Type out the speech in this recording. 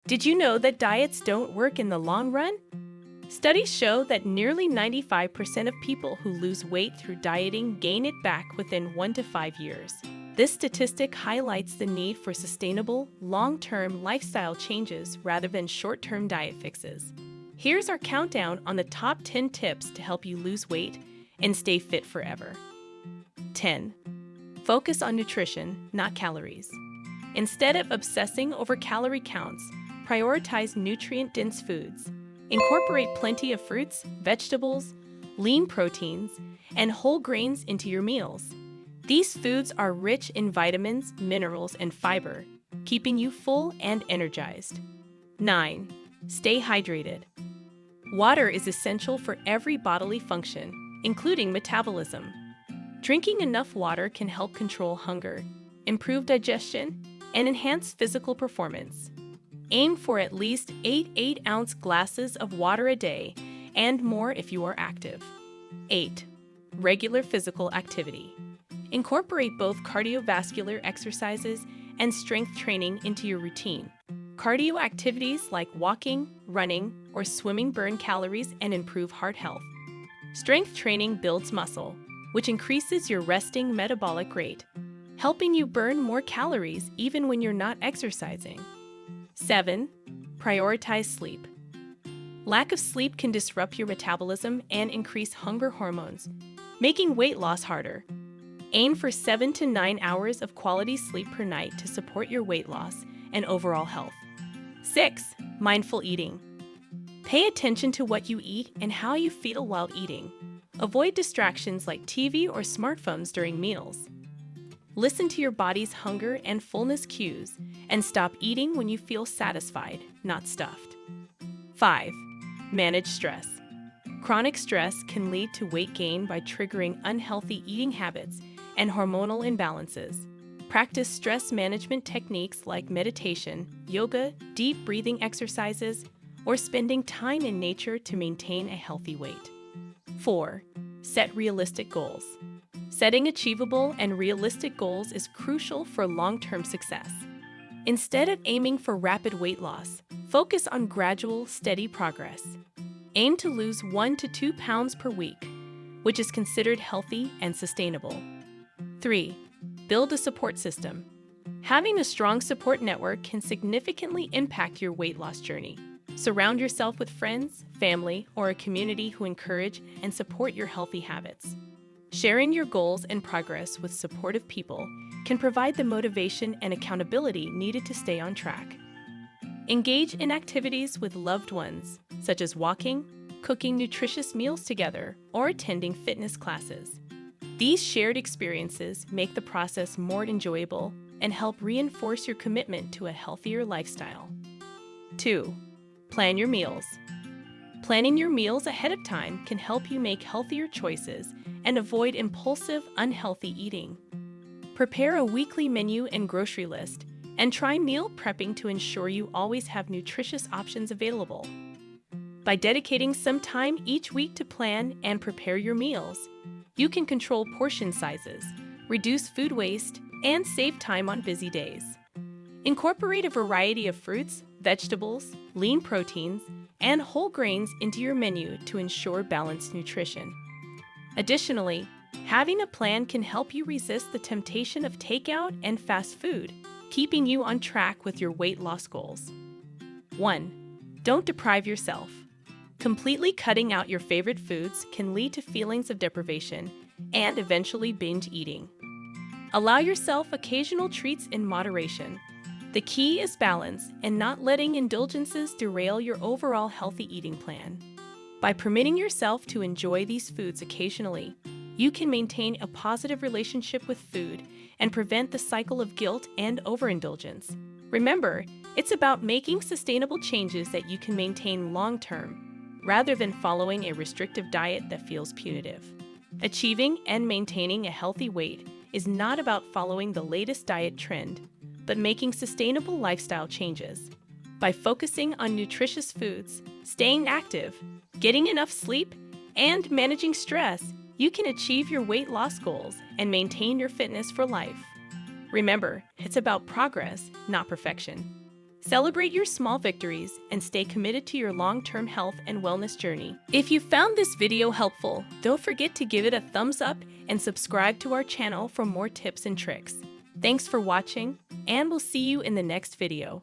Did you know that diets don't work in the long run? Studies show that nearly 95% of people who lose weight through dieting gain it back within 1 to 5 years. This statistic highlights the need for sustainable, long-term lifestyle changes rather than short-term diet fixes. Here's our countdown on the top 10 tips to help you lose weight and stay fit forever. 10. Focus on nutrition, not calories. Instead of obsessing over calorie counts, prioritize nutrient-dense foods. Incorporate plenty of fruits, vegetables, lean proteins, and whole grains into your meals. These foods are rich in vitamins, minerals, and fiber, keeping you full and energized. 9. Stay hydrated. Water is essential for every bodily function, including metabolism. Drinking enough water can help control hunger, improve digestion, and enhance physical performance. Aim for at least 8 8-ounce glasses of water a day, and more if you are active. 8. Regular physical activity. Incorporate both cardiovascular exercises and strength training into your routine. Cardio activities like walking, running, or swimming burn calories and improve heart health. Strength training builds muscle, which increases your resting metabolic rate, helping you burn more calories even when you're not exercising. 7. Prioritize sleep. Lack of sleep can disrupt your metabolism and increase hunger hormones, making weight loss harder. Aim for 7 to 9 hours of quality sleep per night to support your weight loss and overall health. 6. Mindful eating. Pay attention to what you eat and how you feel while eating. Avoid distractions like TV or smartphones during meals. Listen to your body's hunger and fullness cues, and stop eating when you feel satisfied, not stuffed. 5. Manage stress. Chronic stress can lead to weight gain by triggering unhealthy eating habits and hormonal imbalances. Practice stress management techniques like meditation, yoga, deep breathing exercises, or spending time in nature to maintain a healthy weight. 4. Set realistic goals. Setting achievable and realistic goals is crucial for long-term success. Instead of aiming for rapid weight loss, focus on gradual, steady progress. Aim to lose 1 to 2 pounds per week, which is considered healthy and sustainable. 3. Build a support system. Having a strong support network can significantly impact your weight loss journey. Surround yourself with friends, family, or a community who encourage and support your healthy habits. Sharing your goals and progress with supportive people can provide the motivation and accountability needed to stay on track. Engage in activities with loved ones, such as walking, cooking nutritious meals together, or attending fitness classes. These shared experiences make the process more enjoyable and help reinforce your commitment to a healthier lifestyle. 2. Plan your meals. Planning your meals ahead of time can help you make healthier choices and avoid impulsive, unhealthy eating. Prepare a weekly menu and grocery list, and try meal prepping to ensure you always have nutritious options available. By dedicating some time each week to plan and prepare your meals, you can control portion sizes, reduce food waste, and save time on busy days. Incorporate a variety of fruits, vegetables, lean proteins, and whole grains into your menu to ensure balanced nutrition. Additionally, having a plan can help you resist the temptation of takeout and fast food, keeping you on track with your weight loss goals. 1. Don't deprive yourself. Completely cutting out your favorite foods can lead to feelings of deprivation and eventually binge eating. Allow yourself occasional treats in moderation. The key is balance and not letting indulgences derail your overall healthy eating plan. By permitting yourself to enjoy these foods occasionally, you can maintain a positive relationship with food and prevent the cycle of guilt and overindulgence. Remember, it's about making sustainable changes that you can maintain long-term, rather than following a restrictive diet that feels punitive. Achieving and maintaining a healthy weight is not about following the latest diet trend, but making sustainable lifestyle changes. By focusing on nutritious foods, staying active, getting enough sleep, and managing stress, you can achieve your weight loss goals and maintain your fitness for life. Remember, it's about progress, not perfection. Celebrate your small victories and stay committed to your long-term health and wellness journey. If you found this video helpful, don't forget to give it a thumbs up and subscribe to our channel for more tips and tricks. Thanks for watching, and we'll see you in the next video.